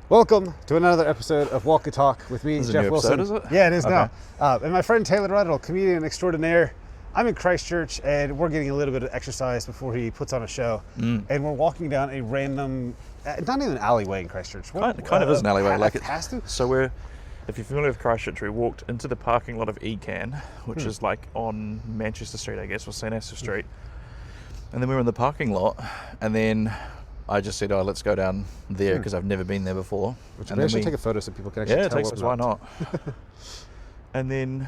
Welcome to another episode of Walk and Talk with me, Geoff Wilson. Is it? Yeah, it is now. And my friend Taylor Ruddle, comedian extraordinaire. I'm in Christchurch, and we're getting a little bit of exercise before he puts on a show. And we're walking down a random, not even an alleyway in Christchurch. Kind of is an alleyway. Like it has to. So if you're familiar with Christchurch, we walked into the parking lot of Ecan, which is like on Manchester Street, I guess, or St. Asaph Street. And then we were in the parking lot, and then I just said, let's go down there because I've never been there before. And then take a photo so people can actually tell why not? And then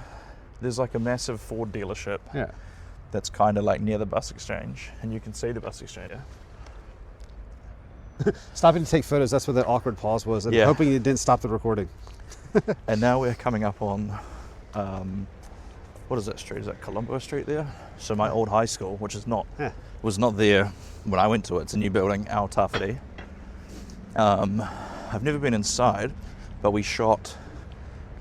there's like a massive Ford dealership that's kind of like near the bus exchange, and you can see the bus exchange. Stopping to take photos, that's where the awkward pause was. And hoping it didn't stop the recording. And now we're coming up on, what is that street? Is that Colombo Street there? So my old high school, which is was not there when I went to it. It's a new building, Al Tafiti. I've never been inside, but we shot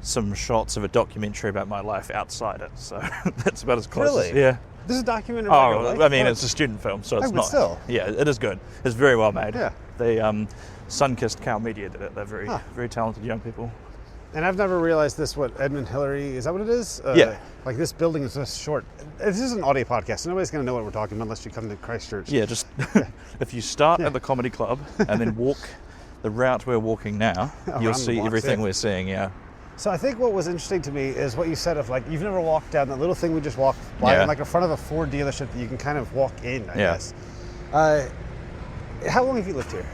some shots of a documentary about my life outside it. So that's about as close. Really? Yeah. This is a documentary about your life? I mean, it's a student film, so it's not. Still. Yeah, it is good. It's very well made. Yeah. The Sun-Kissed Cow Media did it. They're very, very talented young people. And I've never realized this, Edmund Hillary, is that what it is? Yeah. Like this building is just short. This is an audio podcast, so nobody's going to know what we're talking about unless you come to Christchurch. Yeah, just if you start at the comedy club and then walk the route we're walking now, you'll see everything we're seeing, So I think what was interesting to me is what you said of like, you've never walked down that little thing we just walked by, like in front of a Ford dealership that you can kind of walk in, I guess. How long have you lived here?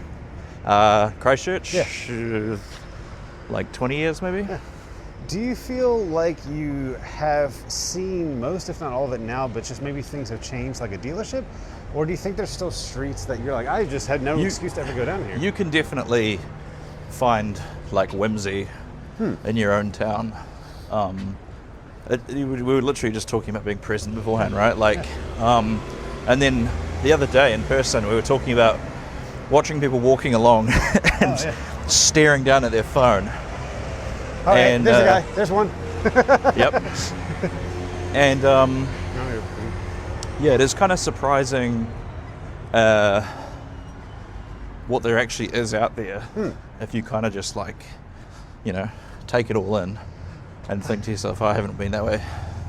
Christchurch? Yeah. Like 20 years maybe? Yeah. Do you feel like you have seen most, if not all of it now, but just maybe things have changed like a dealership? Or do you think there's still streets that you're like, I just had no excuse to ever go down here? You can definitely find like whimsy in your own town. We were literally just talking about being present beforehand, right? Like, and then the other day in person, we were talking about watching people walking along and staring down at their phone. All right, there's a guy. There's one. Yep. And it is kind of surprising what there actually is out there if you kind of just like, take it all in and think to yourself, I haven't been that way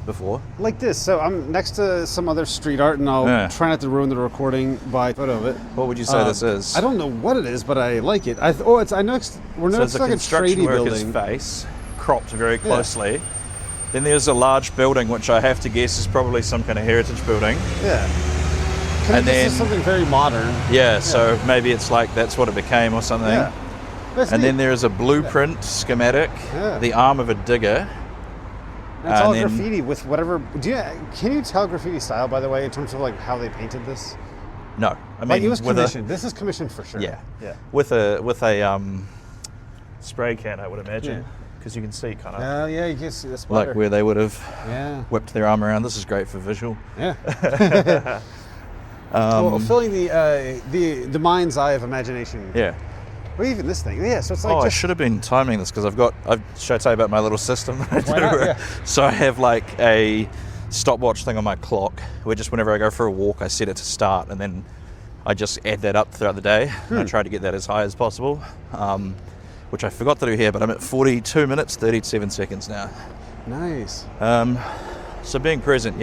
before. Like this. So I'm next to some other street art, and I'll try not to ruin the recording by photo of it. What would you say this is? I don't know what it is, but I like it. We're next to like a tradie building. Face cropped very closely. Yeah. Then there's a large building, which I have to guess is probably some kind of heritage building. Yeah. And then this is something very modern. Yeah, so maybe it's like that's what it became or something. Yeah. And then there's a blueprint schematic, the arm of a digger. And it's all graffiti with whatever. Can you tell graffiti style, by the way, in terms of like how they painted this? No, I mean, like it was commissioned. This is commissioned for sure. Yeah. With a spray can, I would imagine, because you can see kind of. You can see the splatter. Like where they would have whipped their arm around. This is great for visual. Yeah. Filling the mind's eye of imagination. Yeah. Or even this thing. Yeah, so it's like I should have been timing this because should I tell you about my little system that I do? Why not? Yeah. So I have like a stopwatch thing on my clock where just whenever I go for a walk, I set it to start and then I just add that up throughout the day. And I try to get that as high as possible, which I forgot to do here, but I'm at 42 minutes, 37 seconds now. Nice. So being present,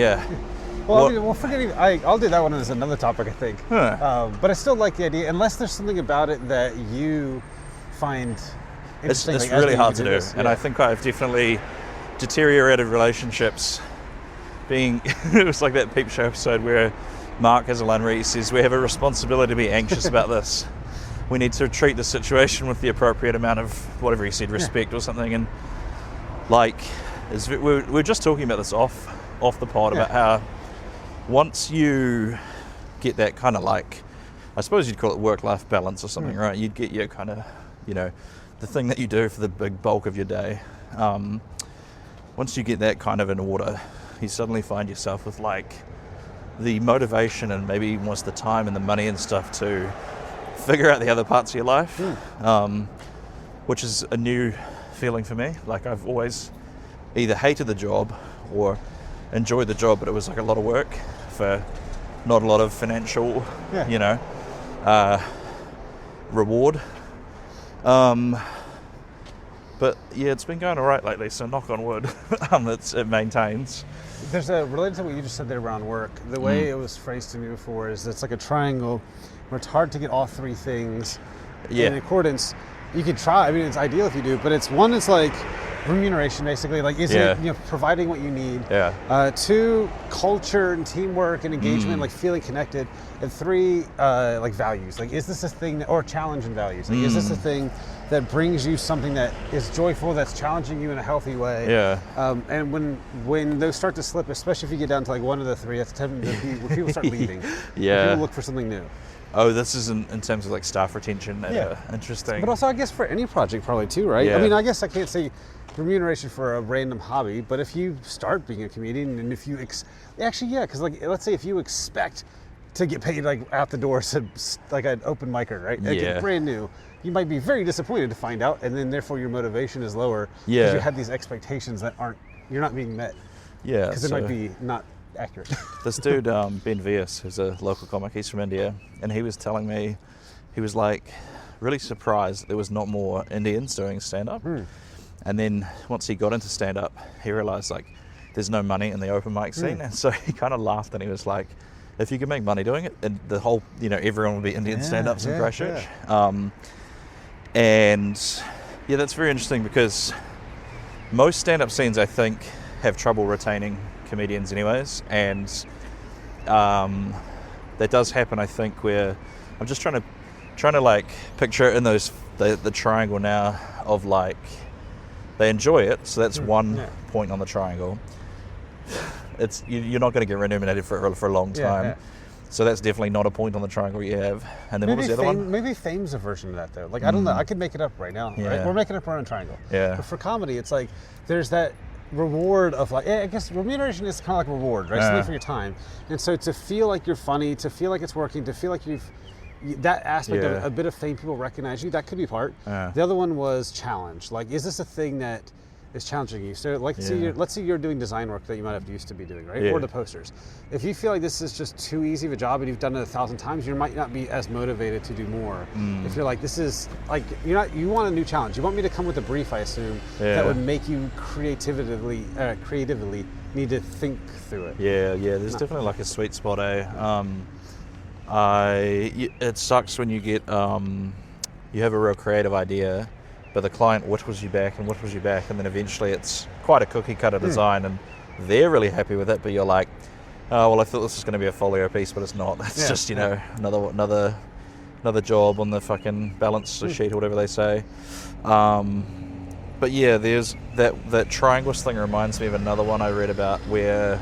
Well, forgetting, I'll do that one as another topic, I think. But I still like the idea, unless there's something about it that you find interesting. It's really hard to do, and I think I've definitely deteriorated relationships. It was like that Peep Show episode where Mark has a line where he says, we have a responsibility to be anxious about this. We need to treat the situation with the appropriate amount of, whatever he said, respect or something. And like, we're just talking about this off the pod about how once you get that kind of like, I suppose you'd call it work-life balance or something, right? You'd get your kind of, the thing that you do for the big bulk of your day. Once you get that kind of in order, you suddenly find yourself with like the motivation and maybe almost the time and the money and stuff to figure out the other parts of your life, which is a new feeling for me. Like I've always either hated the job or enjoyed the job, but it was like a lot of work for not a lot of financial, reward. But yeah, it's been going all right lately, so knock on wood, it maintains. There's a related to what you just said there around work. The way it was phrased to me before is it's like a triangle where it's hard to get all three things in accordance. You could try. I mean, it's ideal if you do, but it's one. It's like remuneration, basically. Like, is it providing what you need? Yeah. 2, culture and teamwork and engagement, like feeling connected. And 3, like values. Like, is this a thing or challenge and values? Like, is this a thing that brings you something that is joyful, that's challenging you in a healthy way? Yeah. And when those start to slip, especially if you get down to like one of the 3, that's tend to be when people start leaving. Yeah. When people look for something new. Oh, this is in terms of like staff retention. Interesting. But also, I guess for any project, probably too, right? Yeah. I mean, I guess I can't say remuneration for a random hobby, but if you start being a comedian, and if you because like, let's say if you expect to get paid like out the door, so like an open micer, right? Like it's brand new. You might be very disappointed to find out, and then therefore your motivation is lower because you had these expectations that you're not being met. Yeah. Because it might be not accurate. This dude, Ben Vias, who's a local comic, he's from India, and he was telling me, he was like really surprised that there was not more Indians doing stand-up. And then once he got into stand-up, he realized like there's no money in the open mic scene, and so he kind of laughed and he was like, if you could make money doing it, and the whole, everyone would be Indian stand-ups in Christchurch. And yeah, that's very interesting because most stand-up scenes, I think, have trouble retaining comedians anyways, and that does happen, I think, where I'm just trying to like picture it in the triangle now of like they enjoy it, so that's one point on the triangle. It's you're not going to get remunerated for a long time, so that's definitely not a point on the triangle you have. And then maybe what was the other one? Maybe fame's a version of that though. Like I don't know, I could make it up right now. Right? We're making up our own triangle. Yeah. But for comedy, it's like there's that reward of like, I guess remuneration is kind of like reward, right? Something for your time. And so to feel like you're funny, to feel like it's working, to feel like that aspect of a bit of fame, people recognize you, that could be part. The other one was challenge. Like, is this a thing that is challenging you? So like, let's say you're doing design work that you might have used to be doing, right? Or the posters. If you feel like this is just too easy of a job and you've done it 1,000 times, you might not be as motivated to do more. If you're like, this is like, you want a new challenge. You want me to come with a brief, I assume, that would make you creatively need to think through it. There's definitely like a sweet spot, it sucks when you get you have a real creative idea, but the client whittles you back, and then eventually it's quite a cookie cutter design, and they're really happy with it, but you're like, oh well, I thought this was going to be a folio piece, but it's not. It's just another job on the fucking balance sheet or whatever they say. But yeah, there's that triangles thing reminds me of another one I read about where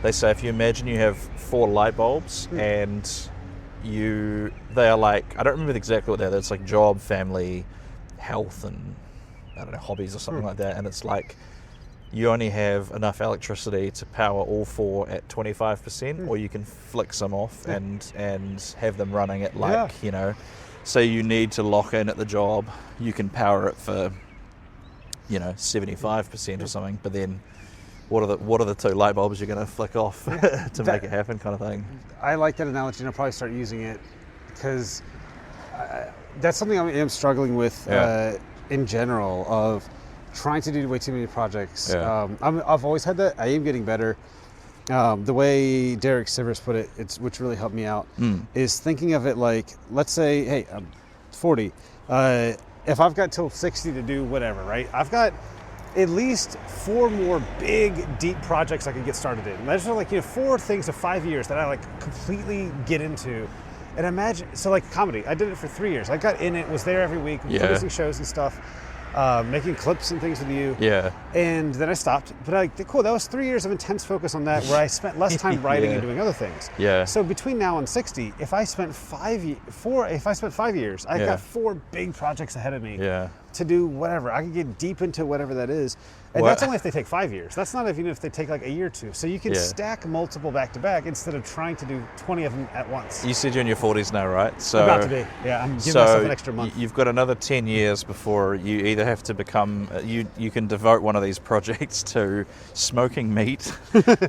they say if you imagine you have 4 light bulbs and they are like, I don't remember exactly what they're, it's like job, family, health, and I don't know, hobbies or something like that, and it's like you only have enough electricity to power all 4 at 25%, or you can flick some off and have them running at like, so you need to lock in at the job, you can power it for 75% or something, but then what are the 2 light bulbs you're going to flick off to make it happen, kind of thing. I like that analogy, and I'll probably start using it because that's something I'm struggling with in general, of trying to do way too many projects. I've always had that. I am getting better. The way Derek Sivers put it, which really helped me out, is thinking of it like, let's say, hey, I'm 40. If I've got till 60 to do whatever, right? I've got at least 4 more big, deep projects I could get started in. Those are like 4 things to 5 years that I like completely get into. And imagine, so like comedy, I did it for 3 years. I got in it, was there every week, producing shows and stuff, making clips and things with you. And then I stopped. But cool, that was 3 years of intense focus on that, where I spent less time writing and doing other things. So between now and 60, if I spent 5 years, I got 4 big projects ahead of me. to do whatever. I can get deep into whatever that is. And that's only if they take 5 years. That's not even if they take like a year or two. So you can stack multiple back to back instead of trying to do 20 of them at once. You said you're in your 40s now, right? So about to be. Yeah, I'm giving myself an extra month. You've got another 10 years before you either have to become, you can devote one of these projects to smoking meat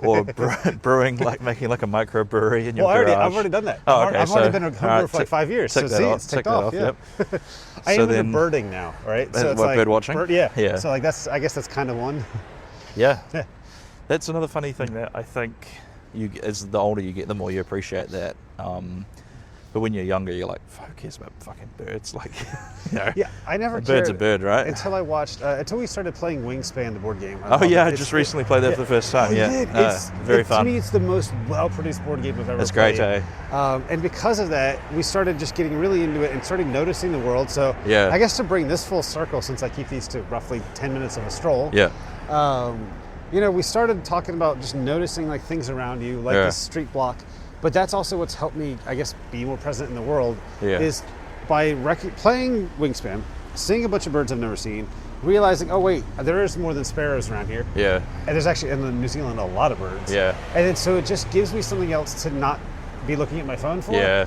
or brewing, like making like a microbrewery in your garage. I've already done that. Oh, okay. I've already been a homebrewer for like 5 years. So see, it's ticked off. Yeah. Yep. I am into birding now, right? So it's like bird watching? Yeah. So like I guess that's kind of one. Yeah. That's another funny thing that I think as the older you get, the more you appreciate that. But when you're younger, you're like, who cares about fucking birds? Like, you know, yeah, I never a bird's a bird, right? Until I watched, until we started playing Wingspan, the board game. I just recently played that for the first time. It's very fun. To me, it's the most well-produced board game I've ever played. It's great, eh? And because of that, we started just getting really into it and started noticing the world. So I guess to bring this full circle, since I keep these to roughly 10 minutes of a stroll. Yeah. We started talking about just noticing like things around you, like this street block. But that's also what's helped me, I guess, be more present in the world, is by playing Wingspan, seeing a bunch of birds I've never seen, realizing, oh wait, there is more than sparrows around here. Yeah. And there's actually, in New Zealand, a lot of birds. Yeah. And then, so it just gives me something else to not be looking at my phone for. Yeah.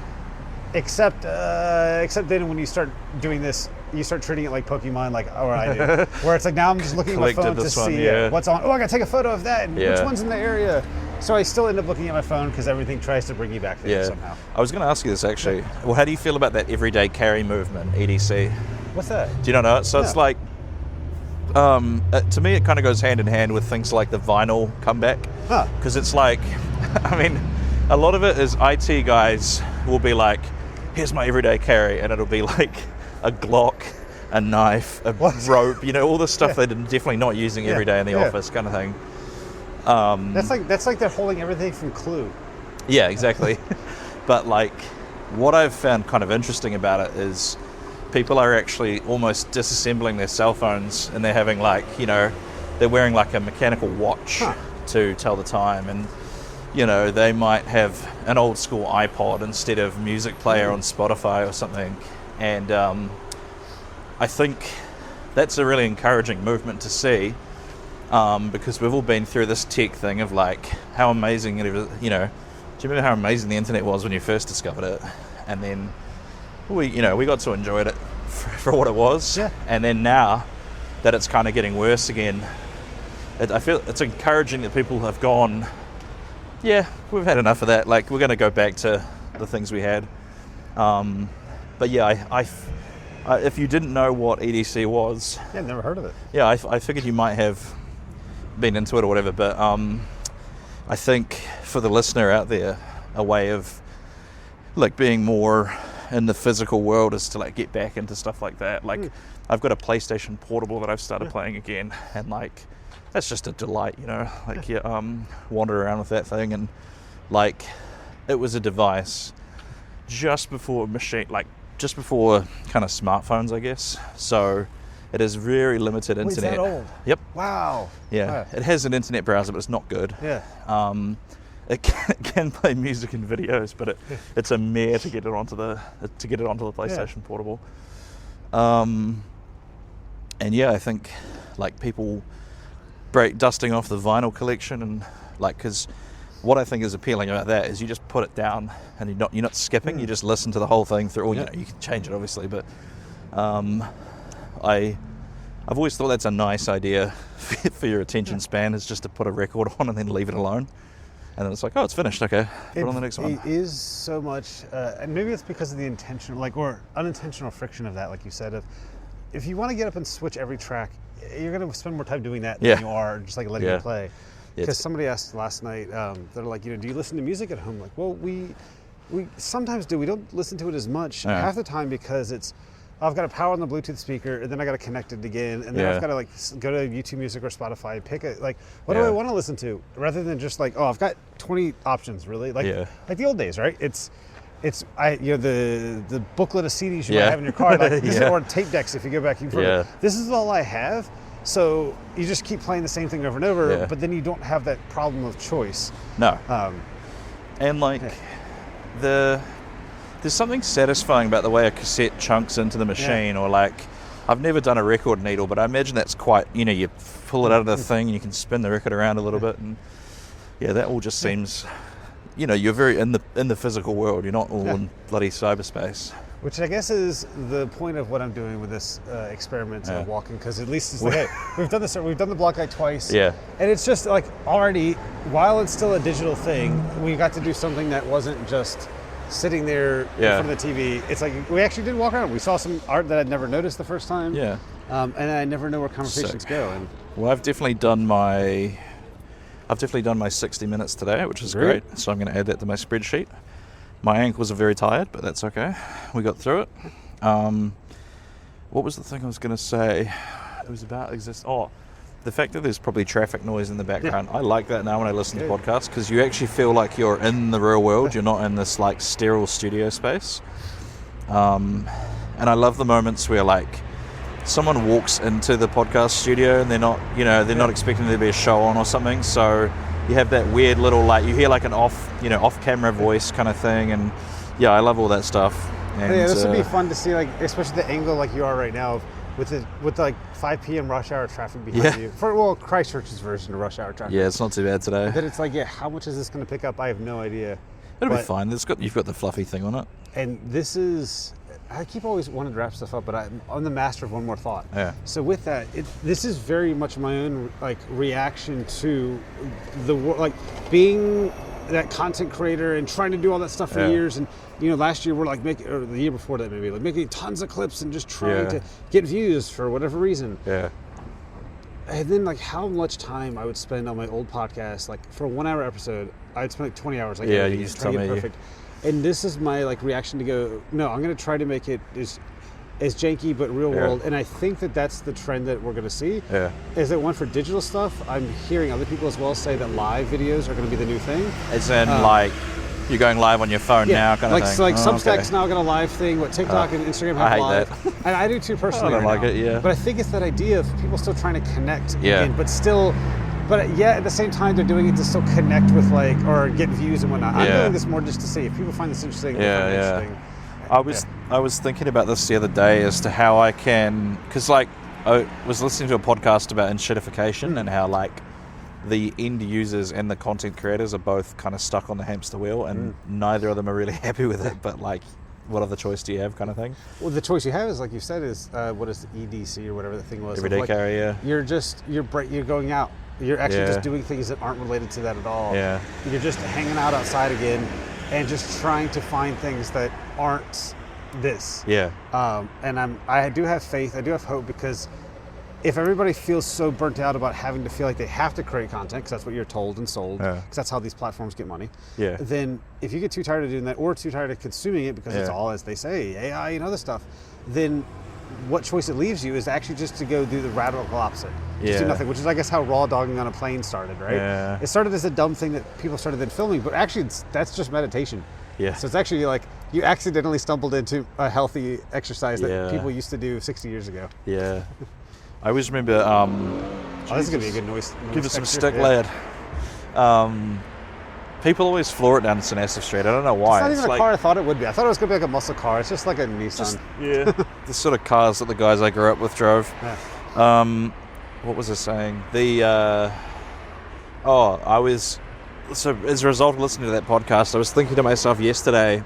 Except then when you start doing this, you start treating it like Pokemon, like I do, where it's like now I'm just looking at my phone to see what's on. Oh, I gotta take a photo of that, and which one's in the area. So I still end up looking at my phone because everything tries to bring you back there somehow. I was going to ask you this actually. Well, how do you feel about that everyday carry movement, EDC? What's that? Do you not know it? So it's like, to me, it kind of goes hand in hand with things like the vinyl comeback. Because it's like, I mean, a lot of it is IT guys will be like, here's my everyday carry, and it'll be like a Glock, a knife, a rope, all the stuff they're definitely not using every day in the office kind of thing. That's like they're holding everything from Clue. Yeah, exactly. But like, what I've found kind of interesting about it is people are actually almost disassembling their cell phones, and they're having like, they're wearing like a mechanical watch to tell the time, and they might have an old school iPod instead of music player on Spotify or something. And I think that's a really encouraging movement to see. Because we've all been through this tech thing of like how amazing it is, do you remember how amazing the internet was when you first discovered it? And then we got to enjoy it for what it was. Yeah. And then now that it's kind of getting worse again, I feel it's encouraging that people have gone, we've had enough of that. Like, we're going to go back to the things we had. But yeah, if you didn't know what EDC was... Yeah, never heard of it. Yeah, I figured you might have been into it or whatever, but I think for the listener out there, a way of like being more in the physical world is to like get back into stuff like that. Like, I've got a PlayStation Portable that I've started playing again, and like that's just a delight, like you wander around with that thing, and like it was a device just before kind of smartphones, I guess. So it has very limited internet. It's that old? Yep. Wow. Yeah. It has an internet browser, but it's not good. Yeah. It can play music and videos, but it's a mare to get it onto the PlayStation Portable. And I think like people dusting off the vinyl collection, and like, because what I think is appealing about that is you just put it down and you're not skipping. You just listen to the whole thing through. Or, you can change it obviously, but I've always thought that's a nice idea for your attention span, is just to put a record on and then leave it alone. And then it's like, oh, it's finished. Okay, put on the next one. It is so much, and maybe it's because of the intentional, or unintentional friction of that, like you said. If you want to get up and switch every track, you're going to spend more time doing that than you are just like letting it play. Because somebody asked last night, they're like, do you listen to music at home? Like, well, we sometimes do. We don't listen to it as much half the time because I've got to power on the Bluetooth speaker, and then I got to connect it again, and then I've got to like go to YouTube Music or Spotify, pick it. Like, what do I want to listen to? Rather than just like, oh, I've got 20 options, really. Like the old days, right? It's the booklet of CDs you might have in your car, like or tape decks if you go back. This is all I have. So you just keep playing the same thing over and over, but then you don't have that problem of choice. No. And like there's something satisfying about the way a cassette chunks into the machine, or like I've never done a record needle, but I imagine that's quite, you pull it out of the thing and you can spin the record around a little bit, and that all just seems, you're very in the physical world. You're not all in bloody cyberspace. Which I guess is the point of what I'm doing with this experiment of walking, because at least it's like, hey, we've done this. We've done the block guide twice. Yeah. And it's just like already, while it's still a digital thing, we got to do something that wasn't just sitting there in front of the TV. It's like we actually did walk around. We saw some art that I'd never noticed the first time. Yeah. And I never know where conversations go. And well, I've definitely done my 60 minutes today, which is great. So I'm going to add that to my spreadsheet. My ankles are very tired, but that's okay. We got through it. What was the thing I was going to say? It was about the fact that there's probably traffic noise in the background. I like that now when I listen to podcasts, because you actually feel like you're in the real world. You're not in this like sterile studio space. And I love the moments where like someone walks into the podcast studio and they're not expecting there to be a show on or something. So you have that weird little like, you hear like an off-camera voice kind of thing, and I love all that stuff. And, this would be fun to see, like especially the angle like you are right now. With like 5 p.m. rush hour traffic behind you. Christchurch's version of rush hour traffic. Yeah, it's not too bad today. But it's like, how much is this going to pick up? I have no idea. It'll be fine. You've got the fluffy thing on it. And this is, I keep always wanting to wrap stuff up, but I'm the master of one more thought. Yeah. So with that, this is very much my own like reaction to the like being that content creator and trying to do all that stuff for years. And last year we're like or the year before that maybe, like making tons of clips and just trying to get views for whatever reason. Yeah. And then like how much time I would spend on my old podcast, like for a 1 hour episode, I'd spend like 20 hours. Like you used to tell me. Perfect. And this is my like reaction to go, no, I'm going to try to make it as janky but real world. And I think that's the trend that we're going to see. Yeah. Is that one for digital stuff? I'm hearing other people as well say that live videos are going to be the new thing. As in like you're going live on your phone now kind of thing. So like Substack's now got a live thing. What TikTok and Instagram have live. I hate that. And I do too personally. I don't like it, But I think it's that idea of people still trying to connect again, but still... But at the same time, they're doing it to still connect with or get views and whatnot. I'm doing this more just to see if people find this interesting. Interesting. I was thinking about this the other day as to how I can, because like I was listening to a podcast about enshittification and how like the end users and the content creators are both kind of stuck on the hamster wheel, and neither of them are really happy with it. But like, what other choice do you have, kind of thing? Well, the choice you have is, like you said, is what is the EDC or whatever the thing was. Everyday carry. You're going out. You're actually just doing things that aren't related to that at all. Yeah. You're just hanging out outside again and just trying to find things that aren't this. Yeah. And I do have faith, I do have hope, because if everybody feels so burnt out about having to feel like they have to create content, because that's what you're told and sold, because that's how these platforms get money, then if you get too tired of doing that, or too tired of consuming it because it's all, as they say, AI and other stuff, then what choice it leaves you is actually just to go do the radical opposite. Just do nothing, which is, I guess, how raw dogging on a plane started, right? Yeah. It started as a dumb thing that people started then filming, but actually that's just meditation. Yeah. So it's actually like you accidentally stumbled into a healthy exercise that people used to do 60 years ago. Yeah. I always remember... this is going to be a good noise. Give us some stick, lad. People always floor it down Senassa Street. I don't know why. It's not even a car I thought it would be. I thought it was going to be like a muscle car. It's just like a Nissan. The sort of cars that the guys I grew up with drove. Yeah. What was I saying? So as a result of listening to that podcast, I was thinking to myself yesterday,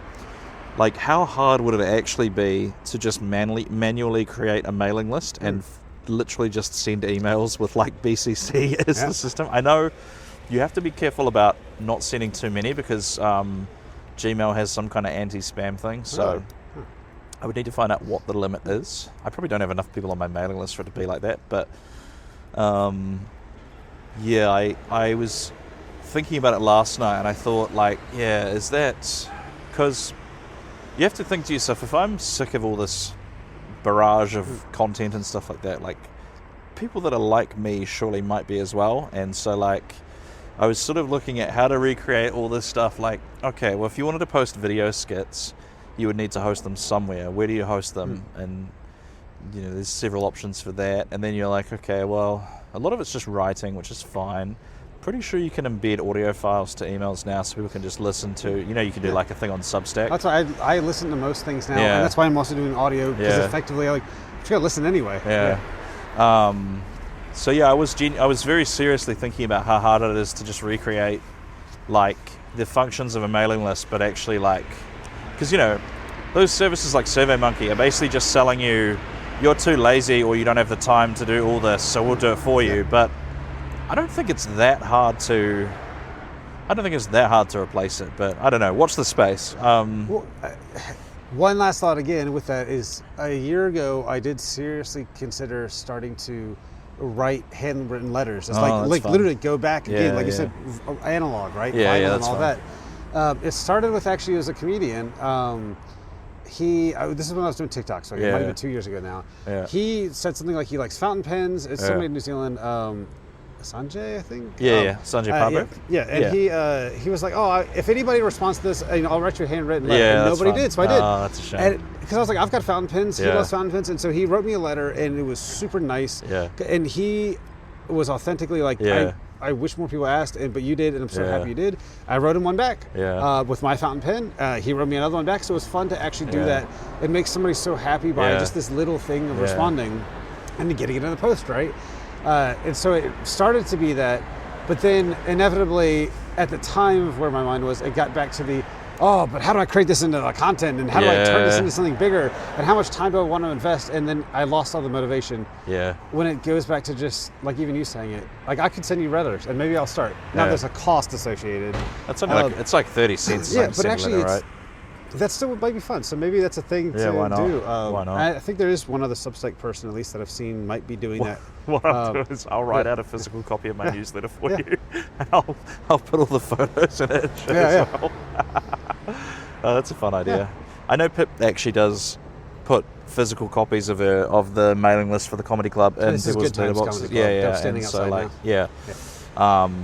like, how hard would it actually be to just manually create a mailing list and literally just send emails with like BCC as the system? I know you have to be careful about not sending too many, because Gmail has some kind of anti-spam thing, so I would need to find out what the limit is. I probably don't have enough people on my mailing list for it to be like that, but I was thinking about it last night, and I thought, like, is that... Because you have to think to yourself, if I'm sick of all this barrage of content and stuff like that, like, people that are like me surely might be as well. And so, like, I was sort of looking at how to recreate all this stuff. Like, okay, well, if you wanted to post video skits, you would need to host them somewhere. Where do you host them? And, you know, there's several options for that. And then you're like, okay, well, a lot of it's just writing, which is fine. Pretty sure you can embed audio files to emails now, so people can just listen to, you know, you can do like a thing on Substack. That's why I listen to most things now, and that's why I'm also doing audio, because effectively, like, Just gotta listen anyway. Yeah. So yeah, I was very seriously thinking about how hard it is to just recreate like the functions of a mailing list, but actually like, because those services like SurveyMonkey are basically just selling you, you're too lazy or you don't have the time to do all this, so we'll do it for you. But I don't think it's that hard to replace it. But I don't know. Watch the space. One last thought again with that is, a year ago I did seriously consider starting to write handwritten letters. It's like literally go back again, like you said, analog, right? Yeah, Vinyl and all that. It started with actually as a comedian. This is when I was doing TikTok, so it might have been 2 years ago now. Yeah. He said something like he likes fountain pens. It's somebody in New Zealand, Sanjay, I think. Sanjay Pabrik. He was like, if anybody responds to this, I'll write you a handwritten letter. And nobody did, so I did. Oh, that's a shame. Because I was like, I've got fountain pens. He loves fountain pens, and so he wrote me a letter, and it was super nice. Yeah. And he was authentically like, I wish more people asked, but you did, and I'm so happy you did. I wrote him one back with my fountain pen. He wrote me another one back, so it was fun to actually do that. It makes somebody so happy by just this little thing of responding and getting it in the post, right? And so it started to be that, but then inevitably, at the time of where my mind was, it got back to the, but how do I create this into the content, and how do I turn this into something bigger, and how much time do I want to invest? And then I lost all the motivation. Yeah. When it goes back to just, like even you saying it, like I could send you letters, and maybe I'll start. Now there's a cost associated. That's only it's like 30 cents. But actually right? That still might be fun. So maybe that's a thing to why not? do. Why not? I think there is one other Substack person, at least that I've seen, might be doing that. What I'll do is I'll write out a physical copy of my newsletter for you. And I'll put all the photos in it. As well. That's a fun idea. Yeah. I know Pip actually does put physical copies of the mailing list for the comedy club in people's letterboxes. And so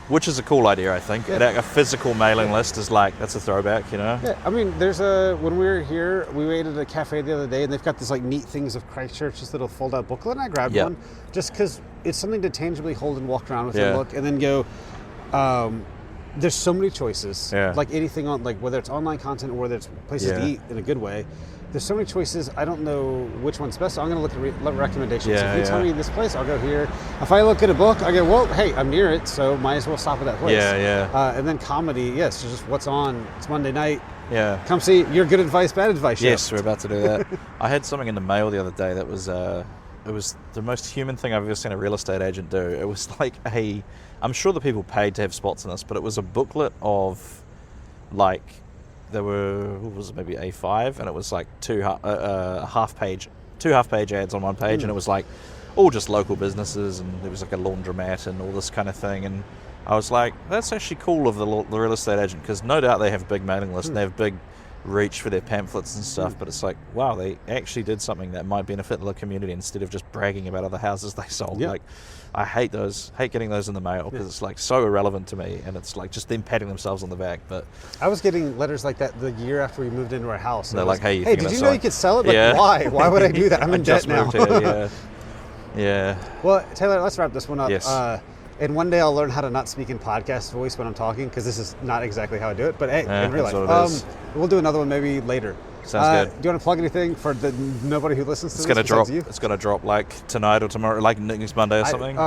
which is a cool idea, I think. A physical mailing list is that's a throwback, Yeah, I mean, when we were here, we waited at a cafe the other day, and they've got this neat things of Christchurch, this little fold-out booklet, and I grabbed one just because it's something to tangibly hold and walk around with and look, and then go. There's so many choices, like anything on, whether it's online content or whether it's places to eat in a good way. There's so many choices. I don't know which one's best. So I'm going to look at recommendations. If you tell me this place, I'll go here. If I look at a book, I go, well, hey, I'm near it, so might as well stop at that place. And then comedy, so just what's on. It's Monday night. Yeah. Come see your good advice, bad advice show. Yes, we're about to do that. I had something in the mail the other day that was it was the most human thing I've ever seen a real estate agent do. It was like I'm sure the people paid to have spots in this, but it was a booklet of there were, what was it, maybe A5, and it was two half-page ads on one page, and it was all just local businesses, and there was a laundromat and all this kind of thing, and I was like, that's actually cool of the real estate agent, because no doubt they have big mailing lists and they have big reach for their pamphlets and stuff, but it's wow, they actually did something that might benefit the community instead of just bragging about other houses they sold. I hate getting those in the mail because it's so irrelevant to me, and it's just them patting themselves on the back. But I was getting letters like that the year after we moved into our house. They're like, hey, did you know you could sell it? Why? Why would I do that? I'm in debt now. Well, Taylor, let's wrap this one up. Yes. And one day I'll learn how to not speak in podcast voice when I'm talking, because this is not exactly how I do it. But hey, in real life, we'll do another one maybe later. Sounds good. Do you want to plug anything for nobody who listens to this? It's going to drop tonight or tomorrow, next Monday or something?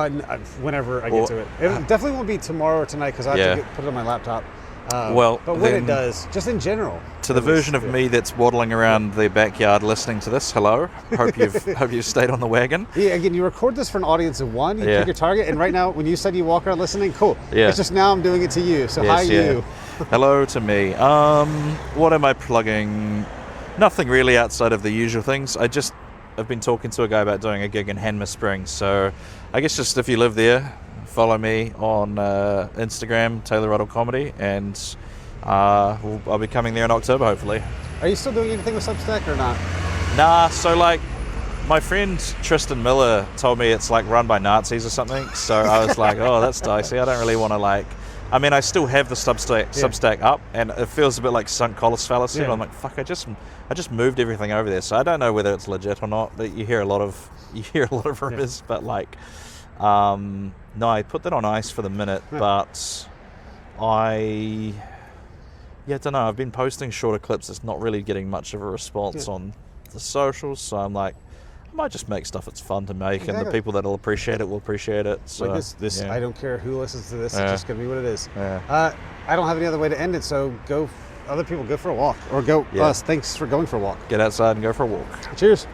Whenever I get to it. It definitely won't be tomorrow or tonight, because I have to put it on my laptop. But when it does, just in general. To the version of me that's waddling around the backyard listening to this, hello. Hope you've stayed on the wagon. Yeah, again, you record this for an audience of one. You pick your target, and right now, when you said you walk around listening, cool. Yeah. It's just now I'm doing it to you. So hi you. Hello to me. What am I plugging? Nothing really outside of the usual things. I've been talking to a guy about doing a gig in Hanmer Springs. So I guess just if you live there, follow me on Instagram, Taylor Ruddle Comedy, and I'll be coming there in October, hopefully. Are you still doing anything with Substack or not? Nah, so my friend Tristan Miller told me it's run by Nazis or something, so I was like, oh, that's dicey. I don't really want to I still have the Substack up, and it feels a bit like sunk cost fallacy. Yeah. I'm like, fuck, I just moved everything over there, so I don't know whether it's legit or not. But you hear a lot of rumors, but no, I put that on ice for the minute, but I don't know. I've been posting shorter clips. It's not really getting much of a response on the socials, so I'm I might just make stuff that's fun to make, and the Exactly. people that'll appreciate it will appreciate it. So, Like this yeah. I don't care who listens to this. Yeah. It's just gonna be what it is. Yeah. I don't have any other way to end it. So other people go for a walk, or go Yeah. us. Thanks for going for a walk. Get outside and go for a walk. Cheers.